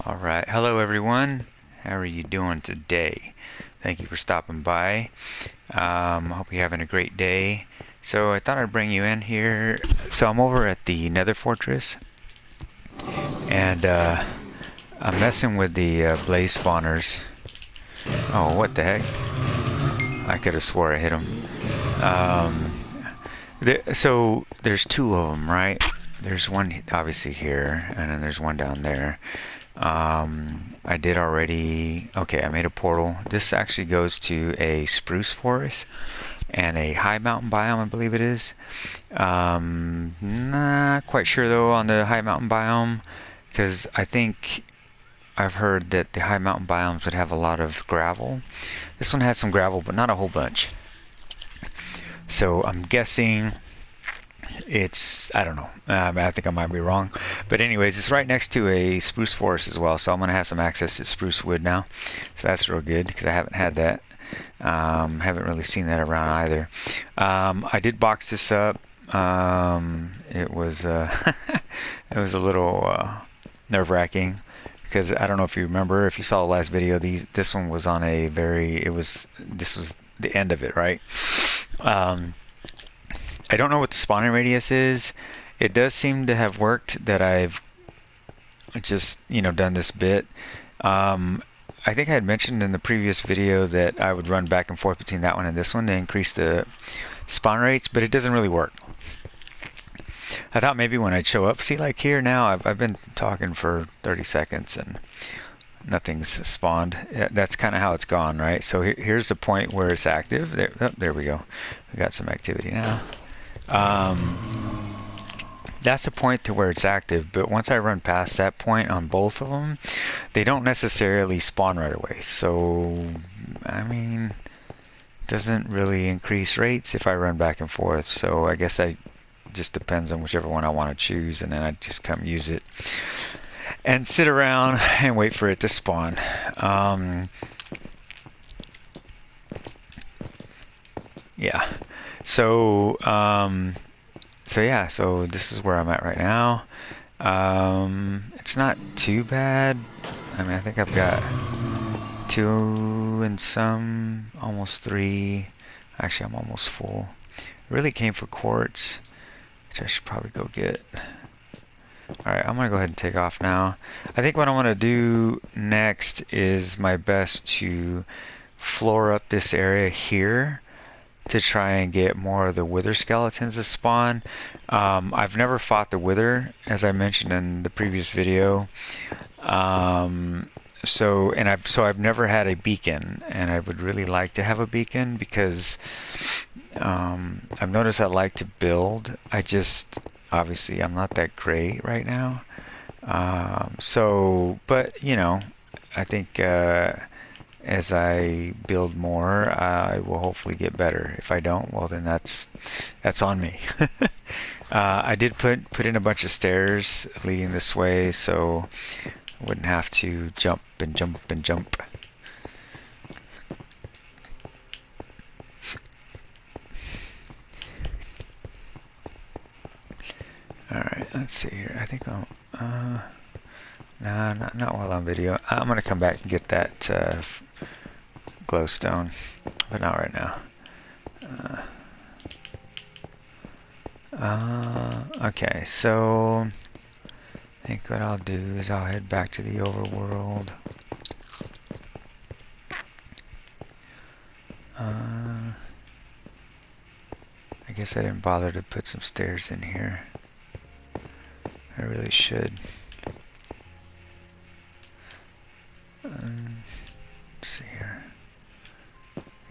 All right. Hello, everyone. How are you doing today? Thank you for stopping by. I hope you're having a great day. So I thought I'd bring you in here. So I'm over at the Nether Fortress, and I'm messing with the blaze spawners. Oh, what the heck? I could have swore I hit them. Um, so there's two of them, right? There's one obviously here, and then there's one down there. I did already. Okay, I made a portal. This actually goes to a spruce forest and a high mountain biome, I believe it is. Not quite sure though on the high mountain biome, because I think I've heard that the high mountain biomes would have a lot of gravel. This one has some gravel, but not a whole bunch. So I'm guessing I don't know. I think I might be wrong. But anyways, it's right next to a spruce forest as well. So I'm going to have some access to spruce wood now. So that's real good because I haven't had that. Haven't really seen that around either. I did box this up. It was it was a little nerve-wracking because I don't know if you remember, if you saw the last video, this one was on a this was the end of it, right? I don't know what the spawning radius is. It does seem to have worked that I've just, done this bit. I think I had mentioned in the previous video that I would run back and forth between that one and this one to increase the spawn rates, but it doesn't really work. I thought maybe when I'd show up, see, like here now, I've been talking for 30 seconds and nothing's spawned. That's kind of how it's gone, right? So here's the point where it's active. There we go. We got some activity now. That's the point to where it's active, but once I run past that point on both of them, they don't necessarily spawn right away. So, I mean, it doesn't really increase rates if I run back and forth. So I guess I just depends on whichever one I want to choose, and then I just come use it and sit around and wait for it to spawn. Yeah. So, so this is where I'm at right now. It's not too bad. I mean, I think I've got 2 and some, almost 3. Actually, I'm almost full. Really came for quartz, which I should probably go get. Alright, I'm gonna go ahead and take off now. I think what I want to do next is my best to floor up this area here to try and get more of the wither skeletons to spawn. I've never fought the wither, as I mentioned in the previous video. So I've never had a beacon, and I would really like to have a beacon because I've noticed I like to build. Obviously I'm not that great right now. But I think as I build more, I will hopefully get better. If I don't, well then that's on me. I did put in a bunch of stairs leading this way, so I wouldn't have to jump and jump and jump. Alright, let's see here. I think I'll... nah, not while on video. I'm going to come back and get that glowstone, but not right now. Okay, so I think what I'll do is I'll head back to the overworld. I guess I didn't bother to put some stairs in here. I really should. Let's see here.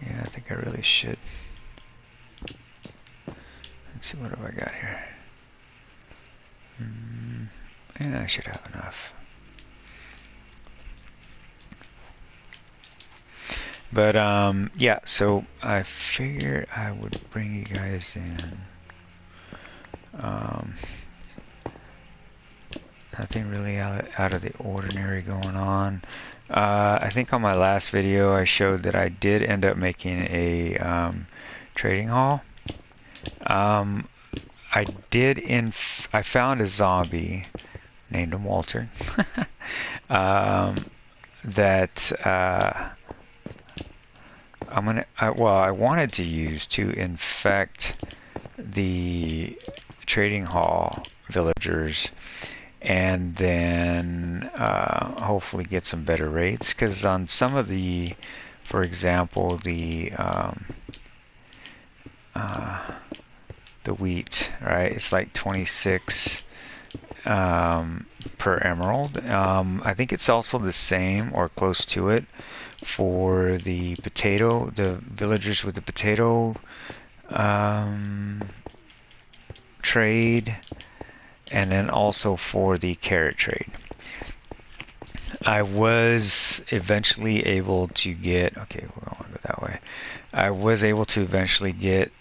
Yeah, I think I really should. Let's see, what have I got here? Yeah, I should have enough. But yeah, so I figured I would bring you guys in. Nothing really out of the ordinary going on. I think on my last video I showed that I did end up making a trading hall. I found a zombie named him Walter, that I wanted to use to infect the trading hall villagers, and then hopefully get some better rates. Because on some of the, for example, the wheat, right? It's like 26 per emerald. I think it's also the same or close to it for the potato, the villagers with the potato trade, and then also for the carrot trade. I was eventually able to get, okay, we don't want to go that way. I was able to eventually get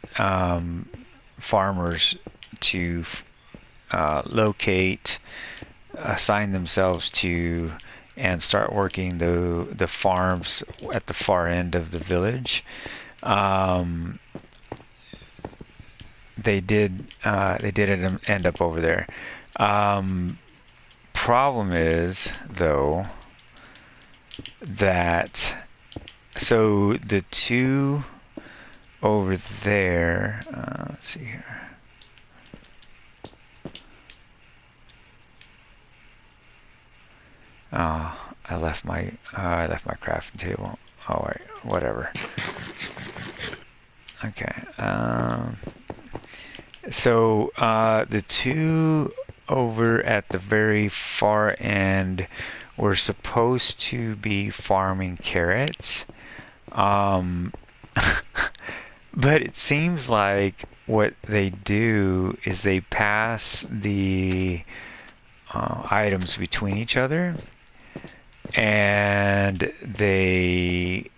farmers to locate, assign themselves to, and start working the farms at the far end of the village. They did end up over there. Problem is, though, that so the two over there, let's see here. Oh, I left my crafting table. Oh wait, whatever. Okay. So the two over at the very far end were supposed to be farming carrots. But it seems like what they do is they pass the items between each other, and they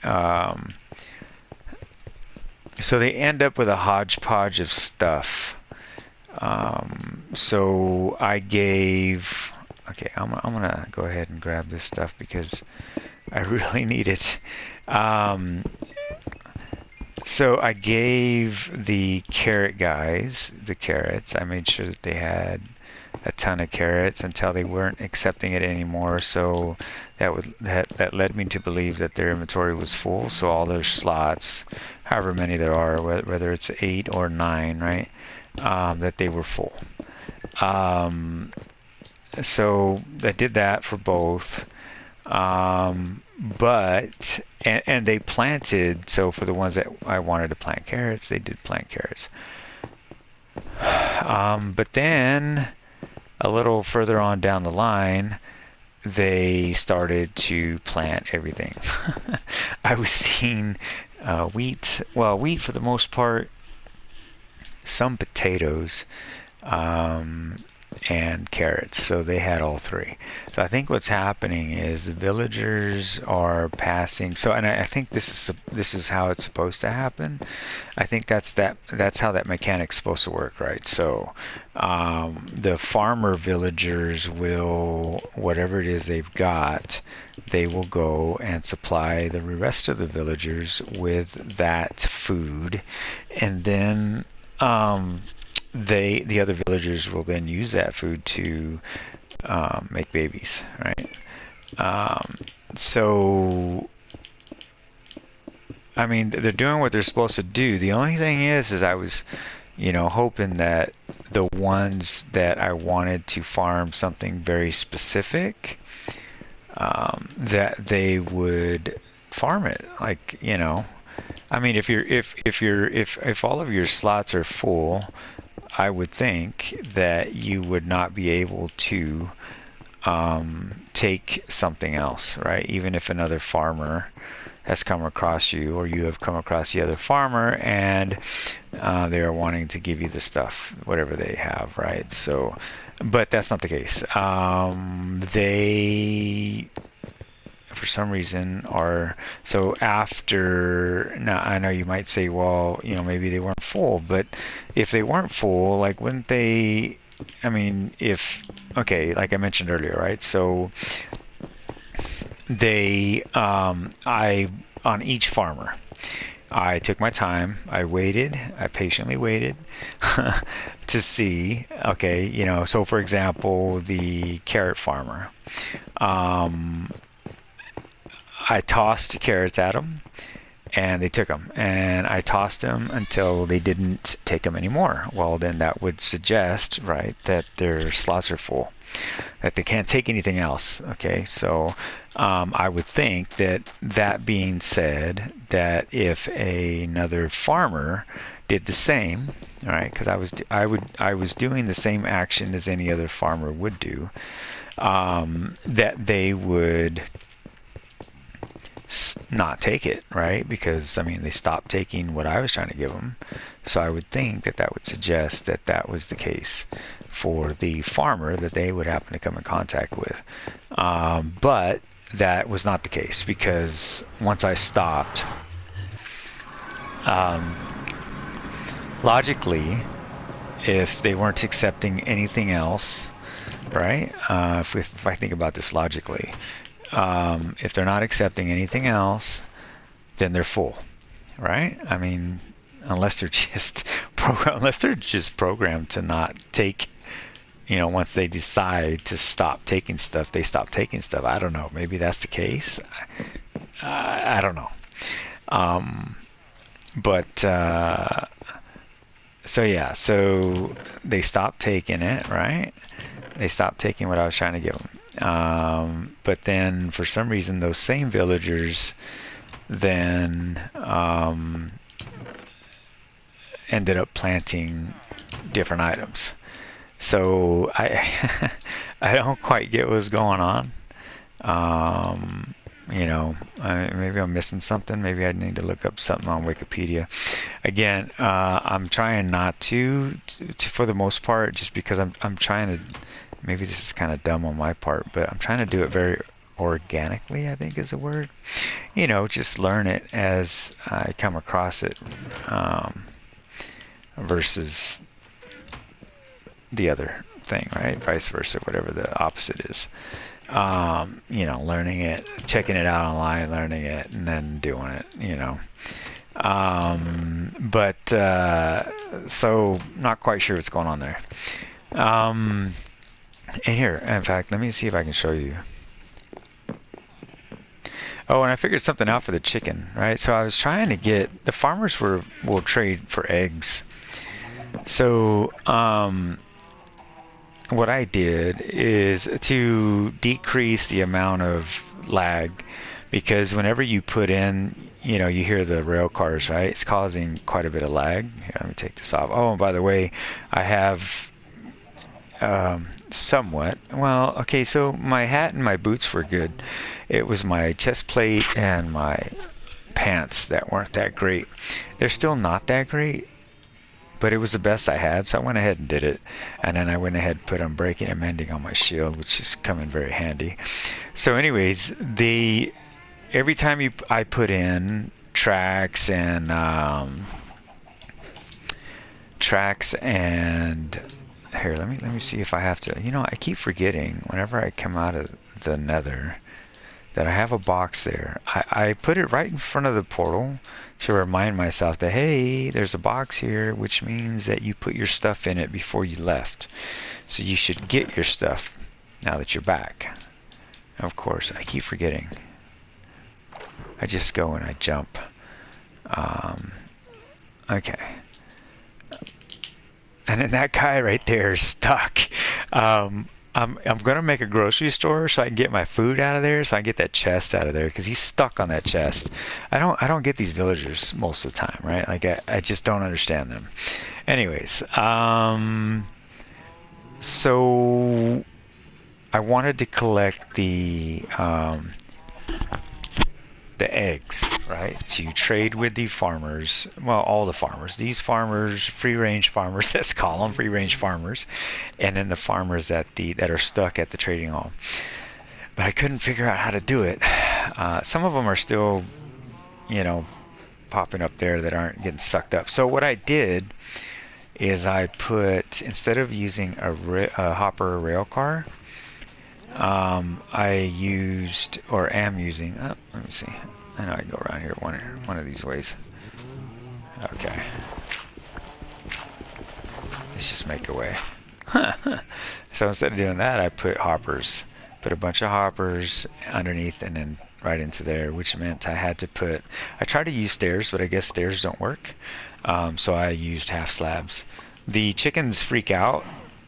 so they end up with a hodgepodge of stuff. So I gave, okay, I'm gonna go ahead and grab this stuff because I really need it. So I gave the carrot guys the carrots. I made sure that they had a ton of carrots until they weren't accepting it anymore. So that led me to believe that their inventory was full. So all their slots, however many there are, whether it's 8 or 9, right, that they were full. So I did that for both. But and they planted, so for the ones that I wanted to plant carrots, they did plant carrots. But then a little further on down the line, they started to plant everything. I was seeing wheat for the most part, some potatoes, and carrots. So they had all three. So I think what's happening is the villagers are passing. So, and I think this is how it's supposed to happen. I think that's how that mechanic's supposed to work, right? So the farmer villagers will, whatever it is they've got, they will go and supply the rest of the villagers with that food, and then the other villagers will then use that food to make babies, right? So I mean, they're doing what they're supposed to do. The only thing is I was, hoping that the ones that I wanted to farm something very specific, that they would farm it. Like, I mean, if all of your slots are full, I would think that you would not be able to take something else, right? Even if another farmer has come across you, or you have come across the other farmer, and they are wanting to give you the stuff, whatever they have, right? So, but that's not the case. They, for some reason, are so after. Now I know you might say, well, maybe they weren't full, but if they weren't full, like, wouldn't they? I mean, okay, like I mentioned earlier, right? So they, on each farmer, I took my time. I waited. I patiently waited to see. Okay, so for example, the carrot farmer. Um, I tossed carrots at them, and they took them. And I tossed them until they didn't take them anymore. Well, then that would suggest, right, that their slots are full, that they can't take anything else. Okay, so I would think that being said, that if another farmer did the same, all right, because I was doing the same action as any other farmer would do, that they would not take it, right? Because I mean, they stopped taking what I was trying to give them. So I would think that that would suggest that that was the case for the farmer that they would happen to come in contact with. But that was not the case, because once I stopped, logically, if they weren't accepting anything else, right? If I think about this logically, if they're not accepting anything else, then they're full, right? I mean, unless they're just programmed to not take, once they decide to stop taking stuff, they stop taking stuff. I don't know. Maybe that's the case. I don't know. But so yeah, so they stopped taking it, right? They stopped taking what I was trying to give them. But then for some reason, those same villagers then ended up planting different items. So I I don't quite get what's going on. Maybe I'm missing something. Maybe I need to look up something on Wikipedia. Again, I'm trying not to for the most part, just because I'm trying to. Maybe this is kind of dumb on my part, but I'm trying to do it very organically, I think is the word. Just learn it as I come across it, versus the other thing, right? Vice versa, whatever the opposite is. Learning it, checking it out online, learning it, and then doing it, So not quite sure what's going on there. And here, in fact, let me see if I can show you. Oh, and I figured something out for the chicken, right? So I was trying to get, the farmers will trade for eggs. So what I did is to decrease the amount of lag, because whenever you put in, you hear the rail cars, right? It's causing quite a bit of lag. Here, let me take this off. Oh, and by the way, I have somewhat. Well, okay, so my hat and my boots were good. It was my chest plate and my pants that weren't that great. They're still not that great, but it was the best I had, so I went ahead and did it. And then I went ahead and put Unbreaking and Mending on my shield, which is coming very handy. So anyways, every time I put in tracks and here, let me see if I have to. I keep forgetting whenever I come out of the Nether that I have a box there. I put it right in front of the portal to remind myself that, hey, there's a box here, which means that you put your stuff in it before you left. So you should get your stuff now that you're back. Of course, I keep forgetting. I just go and I jump. Okay. And then that guy right there is stuck. I'm gonna make a grocery store so I can get my food out of there, so I can get that chest out of there, because he's stuck on that chest. I don't get these villagers most of the time, right? Like I just don't understand them. Anyways, so I wanted to collect the eggs, right, to trade with the farmers. Well, all the farmers, these farmers, free range farmers, let's call them free range farmers, and then the farmers that are stuck at the trading hall. But I couldn't figure out how to do it. Some of them are still popping up there that aren't getting sucked up. So what I did is I put, instead of using a hopper rail car, I used, or am using, let me see. I know I can go around here one of these ways. Okay. Let's just make a way. So instead of doing that, I put hoppers. Put a bunch of hoppers underneath and then right into there, which meant I had to put... I tried to use stairs, but I guess stairs don't work. So I used half slabs. The chickens freak out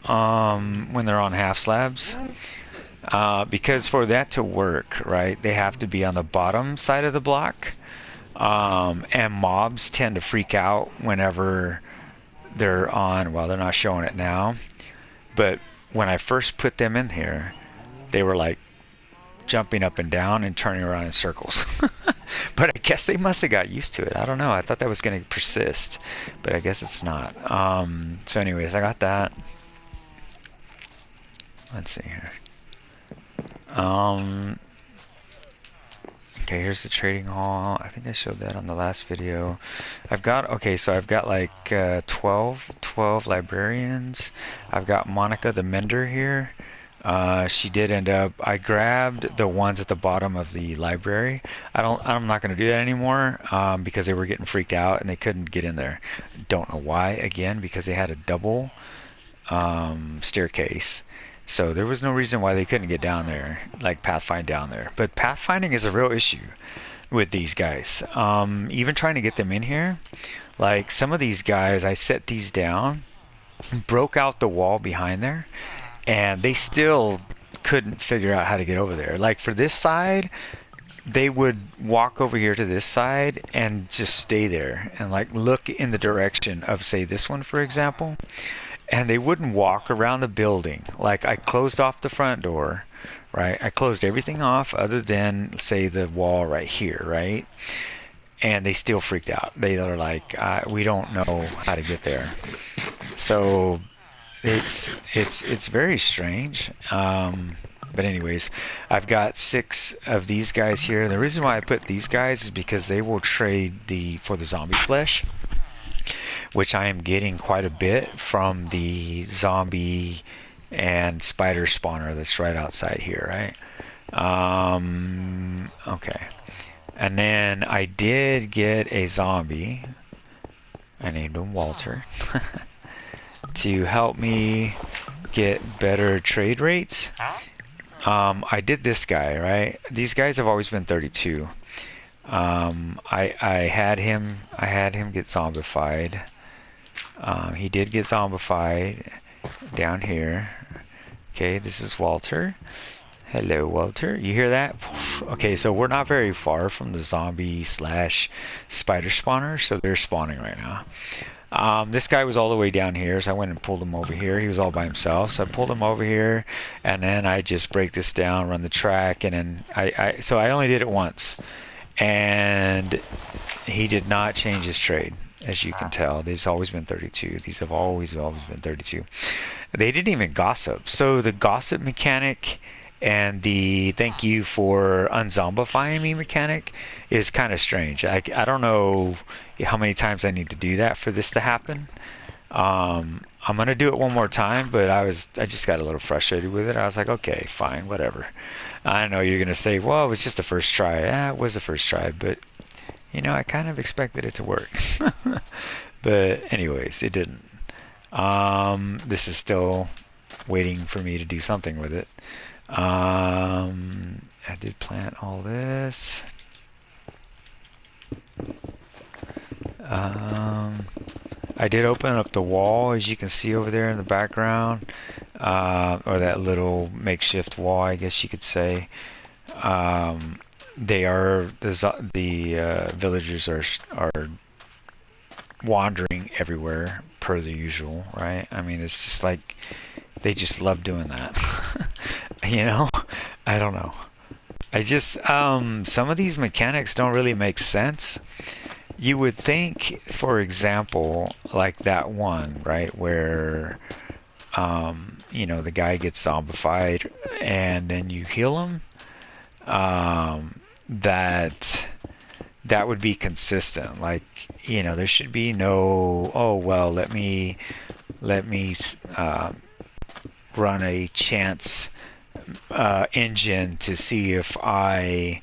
when they're on half slabs. Because for that to work, right, they have to be on the bottom side of the block. And mobs tend to freak out whenever they're on, well, they're not showing it now, but when I first put them in here, they were like jumping up and down and turning around in circles. But I guess they must have got used to it. I don't know. I thought that was going to persist, but I guess it's not. So anyways, I got that. Let's see here. Okay, here's the trading hall. I think I showed that on the last video. I've got like 12 librarians. I've got Monica the Mender here. She did end up, I grabbed the ones at the bottom of the library. I'm not going to do that anymore because they were getting freaked out and they couldn't get in there. Don't know why, again, because they had a double staircase. So there was no reason why they couldn't get down there, like pathfind down there. But pathfinding is a real issue with these guys. Even trying to get them in here, like some of these guys, I set these down, broke out the wall behind there, and they still couldn't figure out how to get over there. Like for this side, they would walk over here to this side and just stay there and like look in the direction of, say, this one, for example. And they wouldn't walk around the building. Like I closed off the front door, right? I closed everything off other than, say, the wall right here, right? And they still freaked out. They are like, we don't know how to get there. So it's very strange. But anyways, I've got 6 of these guys here. The reason why I put these guys is because they will trade for the zombie flesh, which I am getting quite a bit from the zombie and spider spawner that's right outside here, right? Okay. And then I did get a zombie. I named him Walter. To help me get better trade rates. I did this guy, right? These guys have always been 32. I had him get zombified. He did get zombified down here. Okay, this is Walter. Hello, Walter. You hear that? Okay, so we're not very far from the zombie / spider spawner, so they're spawning right now. This guy was all the way down here, so I went and pulled him over here. He was all by himself, so I pulled him over here, and then I just break this down, run the track, and then so I only did it once. And he did not change his trade, as you can tell. These always been 32. These have always been 32. They didn't even gossip. So the gossip mechanic and the thank you for unzombifying me mechanic is kind of strange. I don't know how many times I need to do that for this to happen. I'm gonna do it one more time, but I just got a little frustrated with it. I was like, okay, fine, whatever. I know you're gonna say, well, it was just the first try. Yeah, it was the first try, but you know, I kind of expected it to work. But anyways, it didn't. This is still waiting for me to do something with it. I did plant all this. I did open up the wall, as you can see over there in the background, or that little makeshift wall, I guess you could say. They are the villagers are wandering everywhere per the usual, right? I mean, it's just like they just love doing that. You know, I don't know. I just some of these mechanics don't really make sense. You would think, for example, like that one, right, where you know, the guy gets zombified and then you heal him, that would be consistent. Like, you know, there should be no, oh well, let me run a chance engine to see if or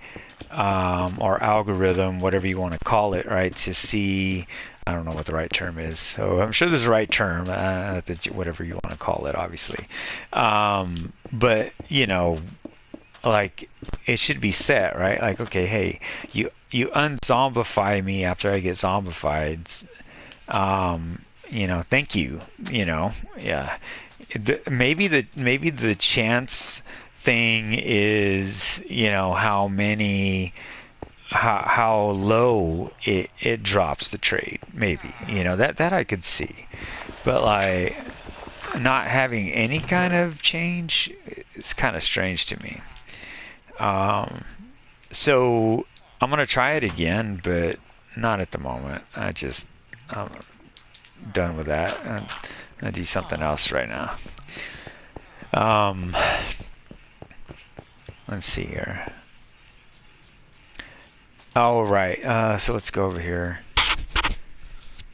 algorithm, whatever you want to call it, right, to see I don't know what the right term is. So I'm sure there's a right term, whatever you want to call it, obviously. But you know, like it should be set, right? Like, okay, hey, you unzombify me after I get zombified. You know, thank you. You know, yeah. Maybe the chance thing is, you know, how low it drops the trade. Maybe, you know, that I could see, but like not having any kind of change, it's kind of strange to me. Um, so I'm gonna try it again, but not at the moment. I'm done with that. I'm gonna do something else right now. Um, let's see here. Oh, right. So let's go over here.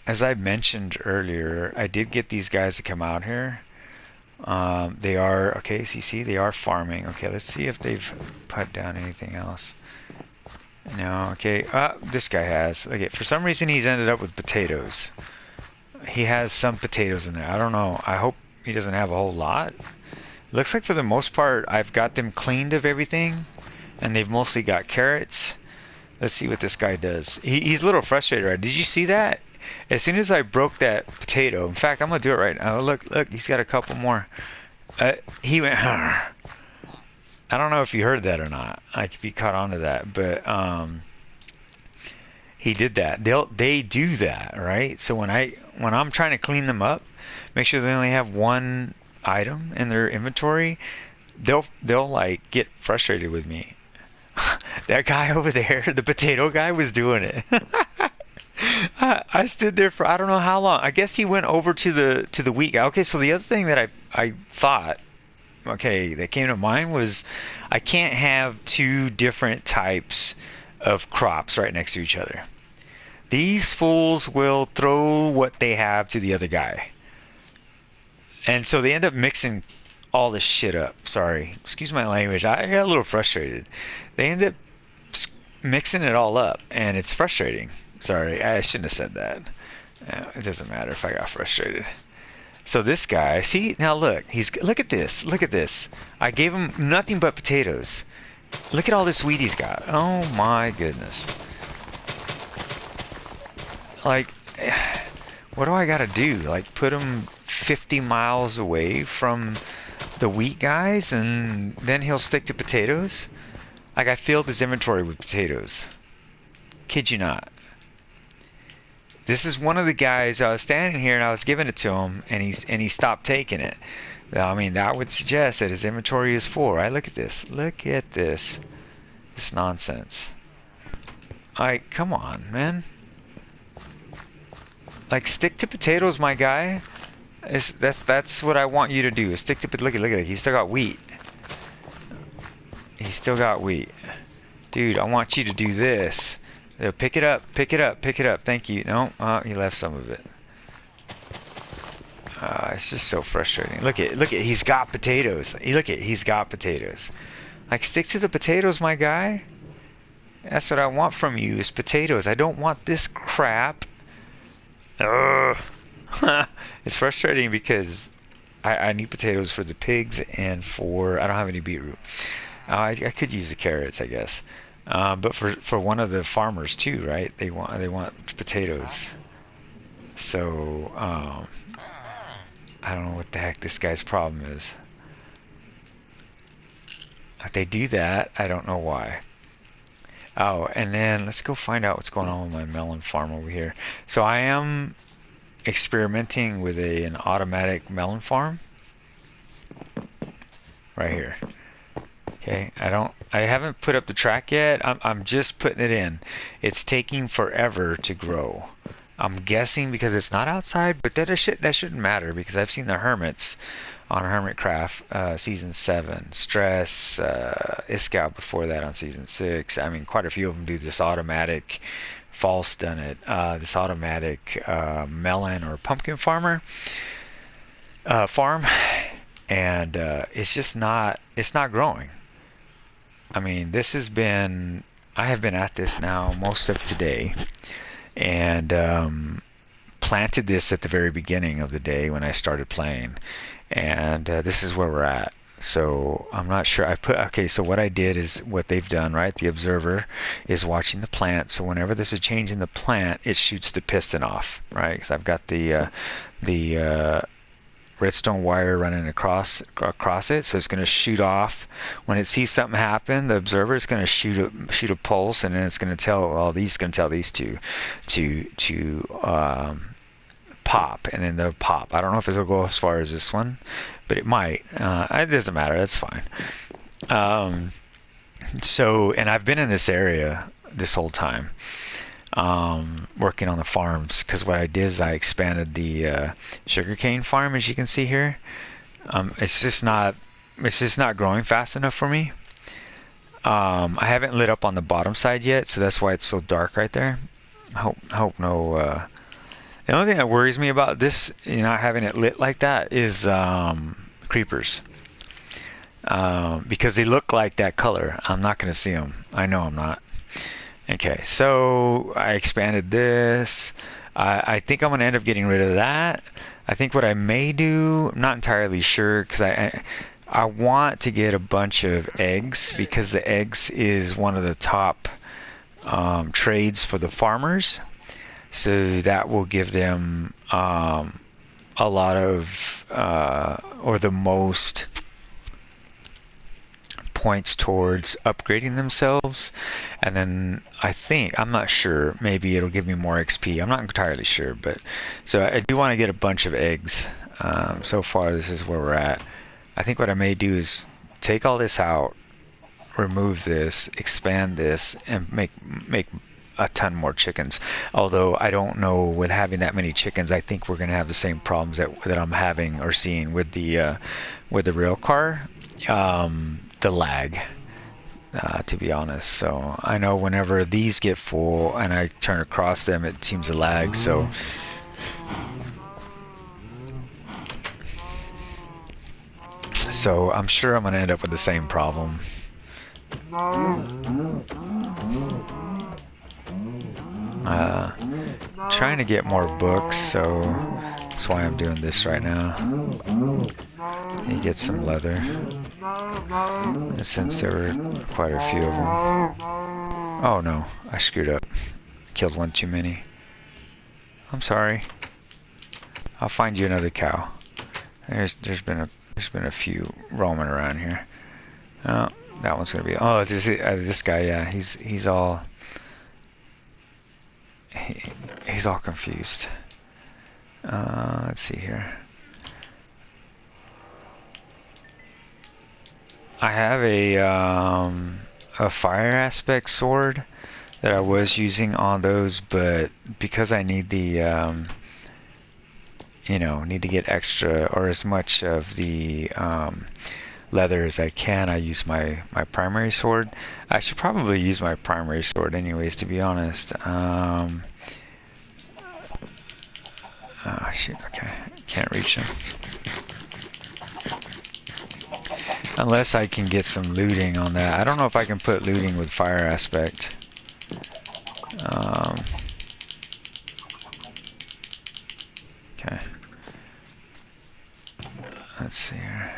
As I mentioned earlier, I did get these guys to come out here. They are, okay, so you see, they are farming. Okay, let's see if they've put down anything else. No, okay. This guy has. Okay, for some reason he's ended up with potatoes. He has some potatoes in there. I don't know. I hope he doesn't have a whole lot. Looks like for the most part, I've got them cleaned of everything, and they've mostly got carrots. Let's see what this guy does. He's a little frustrated, right? Did you see that? As soon as I broke that potato, in fact, I'm gonna do it right now. Look, he's got a couple more. He went. I don't know if you heard that or not. Like if you caught on to that, but he did that. They do that, right? So when I'm trying to clean them up, make sure they only have one item in their inventory, they'll like get frustrated with me. That guy over there, the potato guy, was doing it. I stood there for I don't know how long. I guess he went over to the wheat guy. Okay, so the other thing that I thought, okay, that came to mind was I can't have two different types of crops right next to each other. These fools will throw what they have to the other guy. And so they end up mixing all this shit up. Sorry, excuse my language. I got a little frustrated. They end up mixing it all up, and it's frustrating. Sorry, I shouldn't have said that. It doesn't matter if I got frustrated. So this guy, see now look at this, look at this. I gave him nothing but potatoes. Look at all this wheat he's got. Oh my goodness. Like, what do I gotta do? Like, put him 50 miles away from the wheat guys, and then he'll stick to potatoes? Like, I filled his inventory with potatoes. Kid you not. This is one of the guys. I was standing here and I was giving it to him, and he stopped taking it. I mean, that would suggest that his inventory is full, right? Look at this. Look at this. This nonsense. Like, come on, man. Like, stick to potatoes, my guy. That's what I want you to do. Stick to look at it. He's still got wheat. He's still got wheat. Dude, I want you to do this. Pick it up, pick it up, pick it up. Thank you. No, he left some of it. It's just so frustrating. Look at, he's got potatoes. He's got potatoes. Like, stick to the potatoes, my guy. That's what I want from you, is potatoes. I don't want this crap. Ugh. It's frustrating because I need potatoes for the pigs and for, I don't have any beetroot. I could use the carrots, I guess. But for one of the farmers too, right? They want potatoes. So I don't know what the heck this guy's problem is. If they do that, I don't know why. Oh, and then let's go find out what's going on with my melon farm over here. So I am experimenting with an automatic melon farm right here. Okay, I haven't put up the track yet. I'm just putting it in. It's taking forever to grow. I'm guessing because it's not outside, but that shouldn't matter because I've seen the hermits on Hermitcraft season 7, Stress, Iskout before that on season 6. I mean, quite a few of them do this automatic. False done it. This automatic melon or pumpkin farm, and it's not growing. I mean, I have been at this now most of today, and planted this at the very beginning of the day when I started playing, and this is where we're at. So I'm not sure. Okay, so what I did is what they've done, right? The observer is watching the plant. So whenever there's a change in the plant, it shoots the piston off, right? Because I've got the redstone wire running across it, so it's going to shoot off. When it sees something happen, the observer is going to shoot a pulse, and then it's going to tell, well, these going to tell these two to pop, and then they'll pop. I don't know if it'll go as far as this one, but it might. It doesn't matter. That's fine. So, and I've been in this area this whole time, working on the farms, because what I did is I expanded the sugarcane farm, as you can see here. It's just not growing fast enough for me. I haven't lit up on the bottom side yet, so that's why it's so dark right there. I hope no. The only thing that worries me about this, not having it lit like that, is creepers. Because they look like that color. I'm not going to see them. I know I'm not. Okay, so I expanded this. I think I'm going to end up getting rid of that. I think what I may do, I'm not entirely sure, because I want to get a bunch of eggs, because the eggs is one of the top trades for the farmers. So that will give them a lot of, or the most points towards upgrading themselves. And then I'm not sure, maybe it'll give me more XP. I'm not entirely sure, but so I do want to get a bunch of eggs. So far, this is where we're at. I think what I may do is take all this out, remove this, expand this, and make a ton more chickens. Although I don't know, with having that many chickens, I think we're going to have the same problems that I'm having or seeing with the rail car, the lag, to be honest. So I know whenever these get full and I turn across them, it seems to lag. So I'm sure I'm going to end up with the same problem. Trying to get more books, so that's why I'm doing this right now. You get some leather, and since there were quite a few of them. Oh no, I screwed up. Killed one too many. I'm sorry. I'll find you another cow. There's been a few roaming around here. Oh, that one's gonna be. Oh, this guy. Yeah, he's all. He's all confused. Let's see here. I have a fire aspect sword that I was using on those, but because I need the need to get extra or as much of the leather as I can, I use my primary sword. I should probably use my primary sword anyways, to be honest. Oh shit, okay. Can't reach him. Unless I can get some looting on that. I don't know if I can put looting with fire aspect. Okay. Let's see here.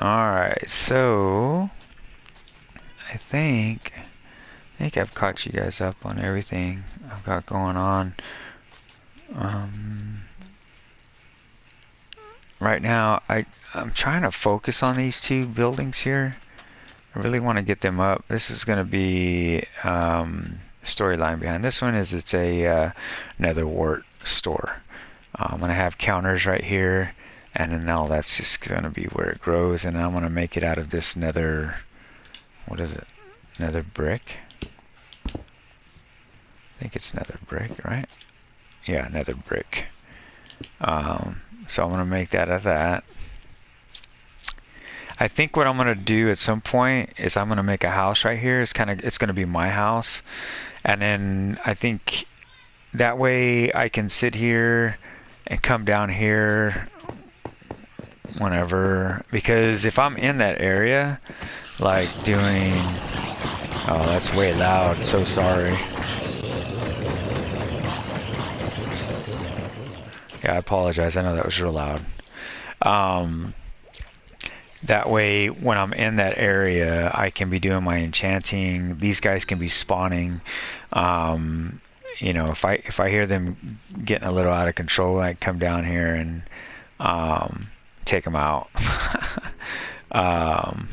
Alright, so I think I've caught you guys up on everything I've got going on. Right now, I'm trying to focus on these two buildings here. I really want to get them up. This is going to be storyline behind this one. It's a nether wart store. I'm going to have counters right here, and then now that's just going to be where it grows. And I'm going to make it out of this nether. What is it? Nether brick. I think it's nether brick, right? Yeah, nether brick. So I'm gonna make that of that. I think what I'm gonna do at some point is I'm gonna make a house right here. It's gonna be my house, and then I think that way I can sit here and come down here whenever, because if I'm in that area, like doing, oh, that's way loud. So sorry. Yeah, I apologize. I know that was real loud. Um, that way, when I'm in that area, I can be doing my enchanting. These guys can be spawning. Um, if I hear them getting a little out of control, I come down here and take them out. um,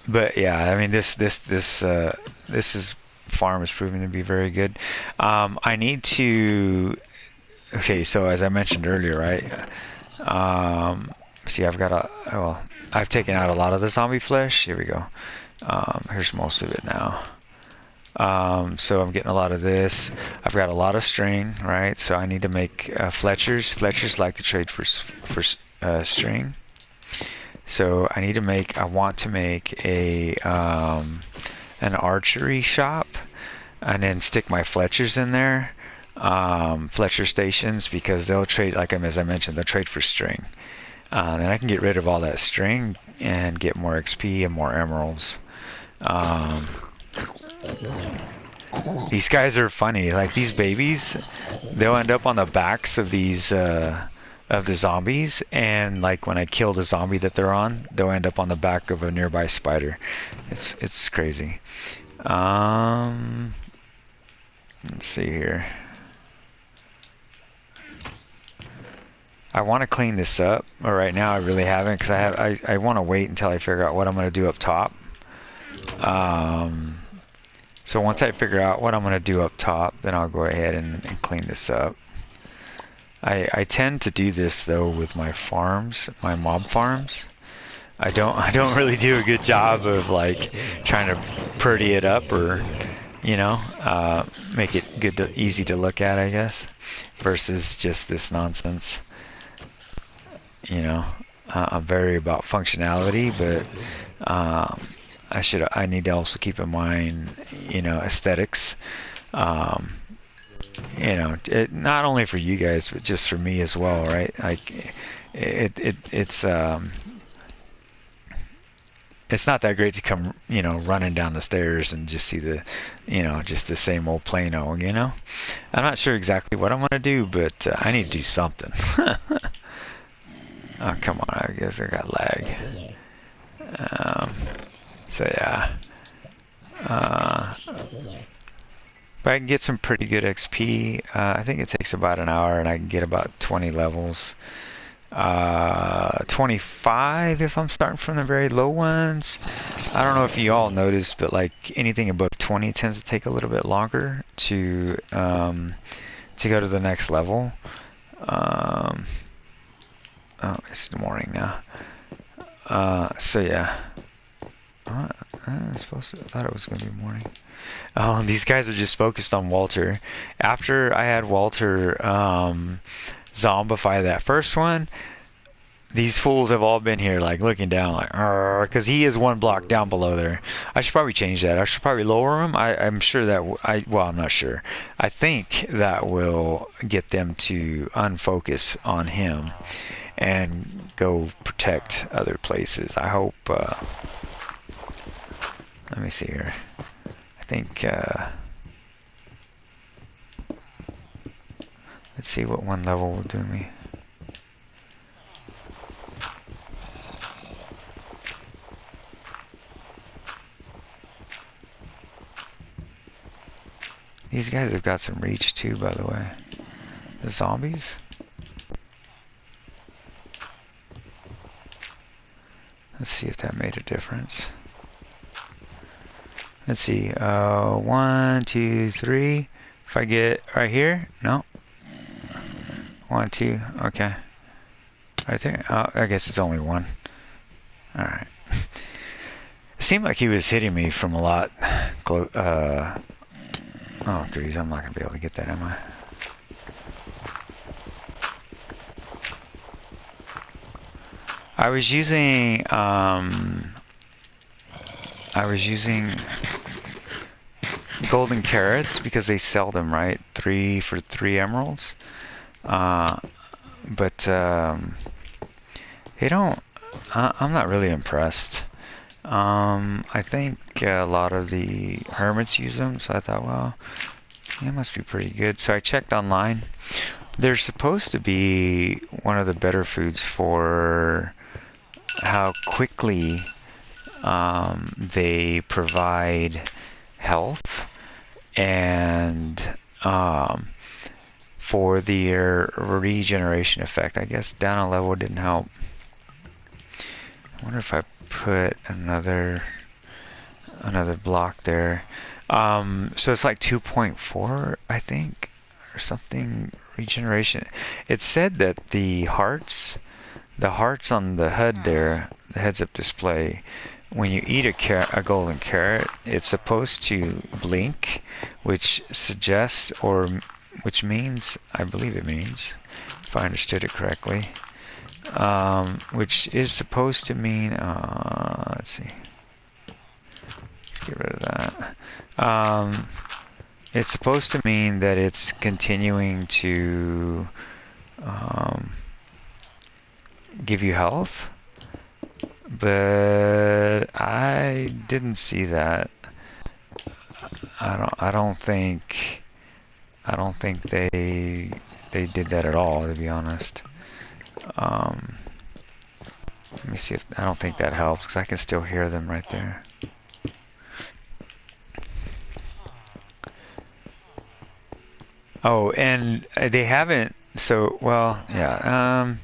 but yeah, I mean this is farm is proving to be very good. I need to. Okay, so as I mentioned earlier, right? See, I've taken out a lot of the zombie flesh. Here we go. Here's most of it now. So I'm getting a lot of this. I've got a lot of string, right? So I need to make Fletchers. Fletchers like to trade for string. So I want to make an archery shop, and then stick my Fletchers in there. Fletcher stations, because they'll trade, as I mentioned, they'll trade for string. Then I can get rid of all that string and get more XP and more emeralds. These guys are funny. Like these babies, they'll end up on the backs of these of the zombies, and like when I kill the zombie that they're on, they'll end up on the back of a nearby spider. It's crazy. Let's see here. I want to clean this up, but right now I really haven't, because I want to wait until I figure out what I'm going to do up top. So once I figure out what I'm going to do up top, then I'll go ahead and clean this up. I tend to do this though with my farms, my mob farms. I don't really do a good job of like trying to pretty it up, or make it easy to look at, I guess, versus just this nonsense. I'm very about functionality, but I need to also keep in mind, aesthetics. Not only for you guys, but just for me as well, right? Like, it's not that great to come, running down the stairs and just see just the same old Plano, I'm not sure exactly what I'm gonna do, but I need to do something. Oh, come on, I guess I got lag. So yeah. But I can get some pretty good XP. I think it takes about an hour, and I can get about 20 levels. 25 if I'm starting from the very low ones. I don't know if you all noticed, but like anything above 20 tends to take a little bit longer to go to the next level. Oh, it's the morning now. So yeah. I thought it was gonna be morning. Oh, these guys are just focused on Walter. After I had Walter zombify that first one, these fools have all been here, like looking down, like, because he is one block down below there. I should probably change that. I should probably lower him. I'm sure that I'm not sure. I think that will get them to unfocus on him and go protect other places. I hope. Let me see here. I think. Let's see what one level will do me. These guys have got some reach too, by the way. The zombies. Let's see if that made a difference. Let's see. 1, 2, 3. If I get right here, no. 1, 2. Okay. Right there. Oh, I guess it's only one. All right. It seemed like he was hitting me from a lot. Oh, geez, I'm not gonna be able to get that, am I? I was using golden carrots because they sell them, right? 3 for 3 emeralds. But they don't. I'm not really impressed. I think a lot of the hermits use them, so I thought, well, That must be pretty good. So I checked online. They're supposed to be one of the better foods for how quickly they provide health and for their regeneration effect. I guess down a level didn't help. I wonder if I put another block there. So it's like 2.4, I think, or something regeneration. It said that the hearts on the HUD there, the heads-up display, when you eat a golden carrot, it's supposed to blink, which suggests, or which means, I believe it means, if I understood it correctly, which is supposed to mean, let's see, let's get rid of that. It's supposed to mean that it's continuing to give you health, but I didn't see that. I don't think they did that at all, to be honest. Let me see if I don't think that helps because I can still hear them right there. Oh, and they haven't. So, well, yeah.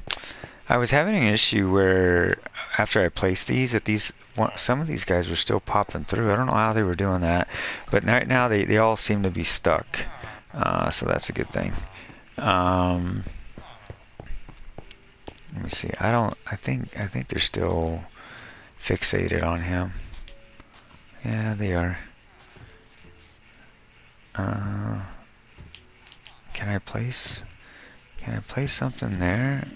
I was having an issue where after I placed these, some of these guys were still popping through. I don't know how they were doing that, but right now they all seem to be stuck. So that's a good thing. Let me see. I think they're still fixated on him. Yeah, they are. Can I place something there?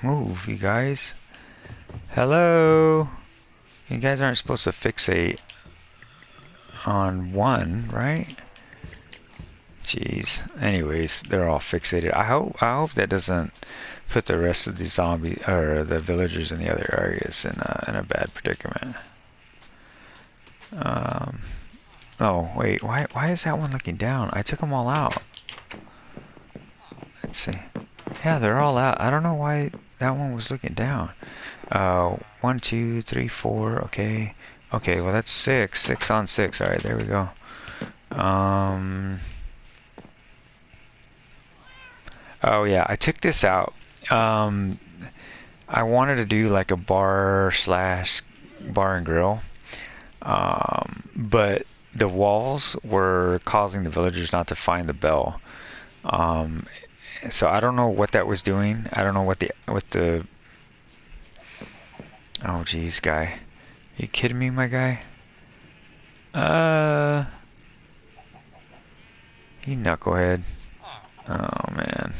Move, you guys. Hello. You guys aren't supposed to fixate on one, right? Jeez. Anyways, they're all fixated. I hope that doesn't put the rest of the zombie or the villagers in the other areas in a bad predicament. Oh wait, why is that one looking down? I took them all out. Let's see. Yeah, they're all out. I don't know why that one was looking down. 1, 2, 3, 4. Okay. Okay, well that's 6. 6 on 6. Alright, there we go. Oh yeah, I took this out. I wanted to do like a bar and grill. But the walls were causing the villagers not to find the bell. So I don't know what that was doing. I don't know what the oh geez, guy. Are you kidding me, my guy? You knucklehead. Oh man.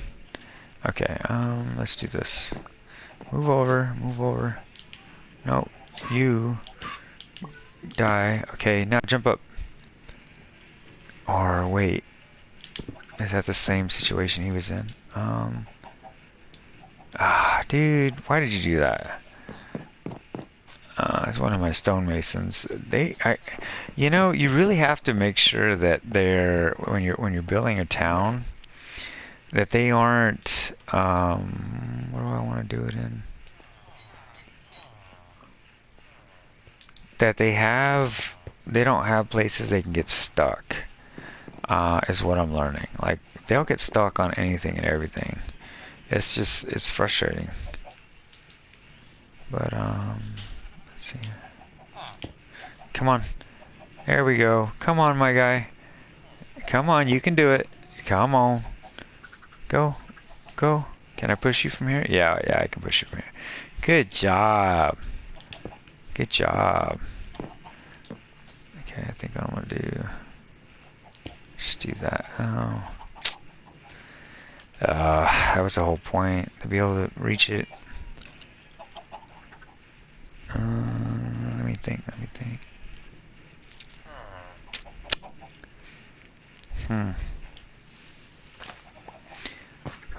Okay, let's do this. Move over. No, you die. Okay, now jump up. Or wait. Is that the same situation he was in? Dude, why did you do that? It's one of my stonemasons. You really have to make sure that when you're building a town, that they aren't. Where do I want to do it in? That they don't have places they can get stuck. Is what I'm learning. Like they'll get stuck on anything and everything. It's frustrating. But let's see. Come on. There we go. Come on, my guy. Come on, you can do it. Come on. Go. Can I push you from here? Yeah, I can push you from here. Good job. Okay, I think what I'm gonna do. Just do that. Oh. That was the whole point, to be able to reach it. Let me think.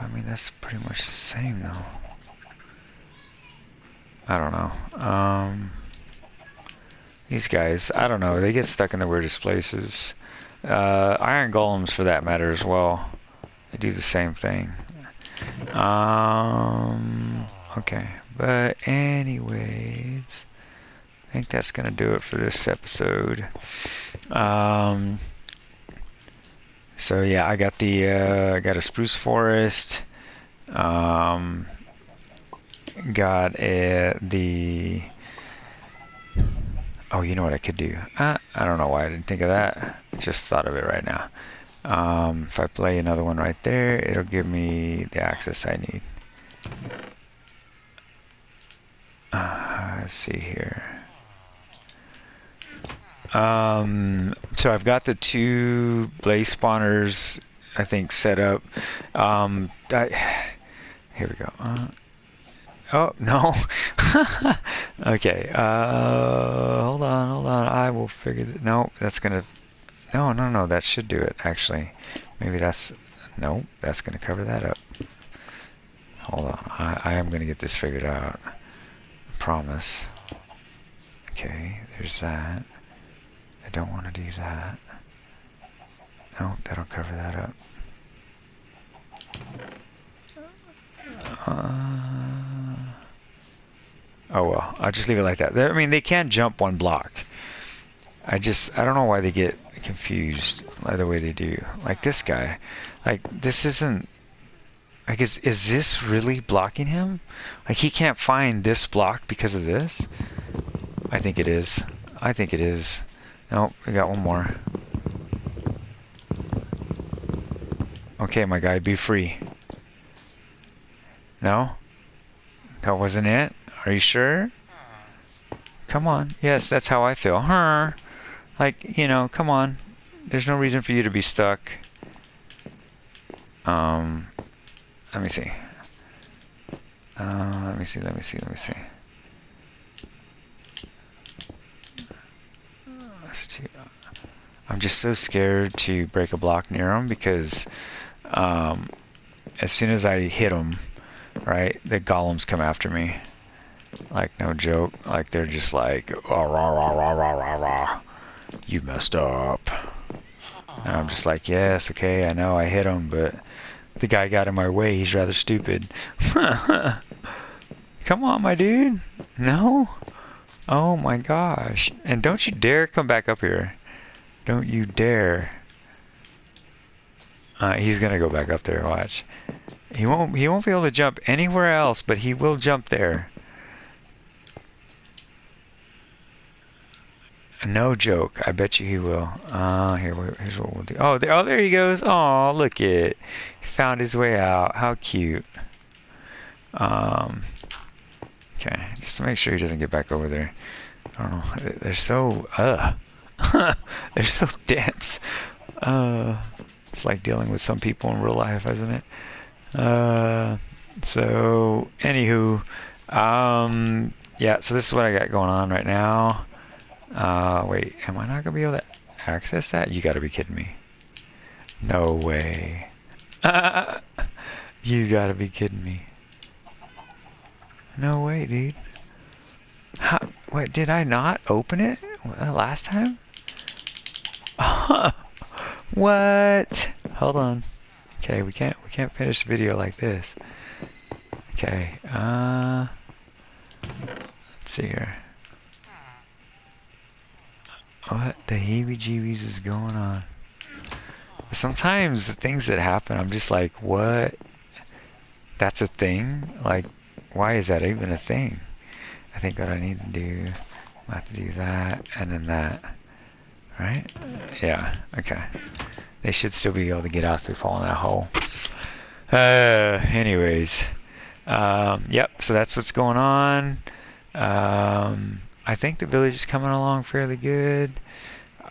I mean, that's pretty much the same, though. I don't know. These guys, I don't know, they get stuck in the weirdest places. Iron golems, for that matter, as well. They do the same thing. Okay, but anyways, I think that's gonna do it for this episode. So yeah, I got got a spruce forest. Got the. Oh, you know what I could do? I don't know why I didn't think of that. Just thought of it right now. If I play another one right there, it'll give me the access I need. Let's see here. So I've got the 2 blaze spawners, I think, set up. Here we go. Oh, no. Okay. Hold on. I will figure that. No, that's gonna. No. That should do it, actually. Maybe that's. No, that's gonna cover that up. Hold on. I am gonna get this figured out. I promise. Okay, there's that. I don't want to do that. No, that'll cover that up. Oh well, I'll just leave it like that. I mean, they can jump 1 block. I don't know why they get confused by the way they do. Like this guy. Like, this isn't... Like, is this really blocking him? Like, he can't find this block because of this? I think it is. Nope, we got 1 more. Okay, my guy, be free. No? That wasn't it? Are you sure? Come on. Yes, that's how I feel. Huh? Like, come on. There's no reason for you to be stuck. Let me see. Let me see. I'm just so scared to break a block near them because as soon as I hit them, right, the golems come after me. Like, no joke. Like, they're just like, rah, rah, rah, rah, rah, rah, rah. You messed up. And I'm just like, yes, okay, I know I hit him, but the guy got in my way. He's rather stupid. Come on, my dude. No? Oh my gosh. And don't you dare come back up here. Don't you dare. He's gonna go back up there, watch. He won't be able to jump anywhere else, but he will jump there. No joke. I bet you he will. Here's what we'll do. Oh, there he goes. Oh, look it. He found his way out. How cute. Okay, just to make sure he doesn't get back over there. I don't know. They're so they're so dense. It's like dealing with some people in real life, isn't it? So anywho, yeah. So this is what I got going on right now. Wait, am I not gonna be able to access that? You gotta be kidding me. No way. You gotta be kidding me. No way, dude. What, did I not open it last time? What? Hold on. Okay, we can't finish the video like this. Okay, let's see here. What the heebie-jeebies is going on? Sometimes the things that happen, I'm just like, what? That's a thing? Like, why is that even a thing? I think what I need to do, I have to do that, and then that. Right? Yeah, okay. They should still be able to get out through falling that hole. Anyways. Yep, so that's what's going on. I think the village is coming along fairly good.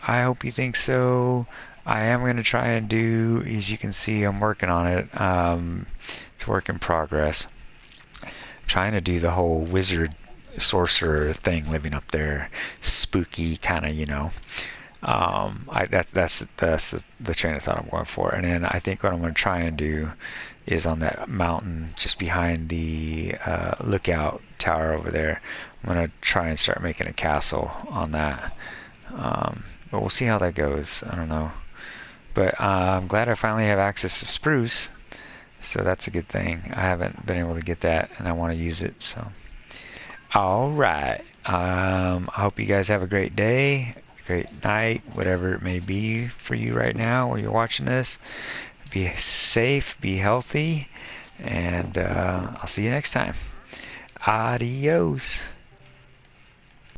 I hope you think so. I am going to try and do, as you can see, I'm working on it. It's a work in progress. I'm trying to do the whole wizard sorcerer thing living up there. Spooky kind of, that's the train of thought I'm going for. And then I think what I'm going to try and do is on that mountain just behind the lookout tower over there. I'm going to try and start making a castle on that. But we'll see how that goes. I don't know. But I'm glad I finally have access to spruce, so that's a good thing. I haven't been able to get that, and I want to use it. So, all right. I hope you guys have a great day, great night, whatever it may be for you right now while you're watching this. Be safe, be healthy, and I'll see you next time. Adios.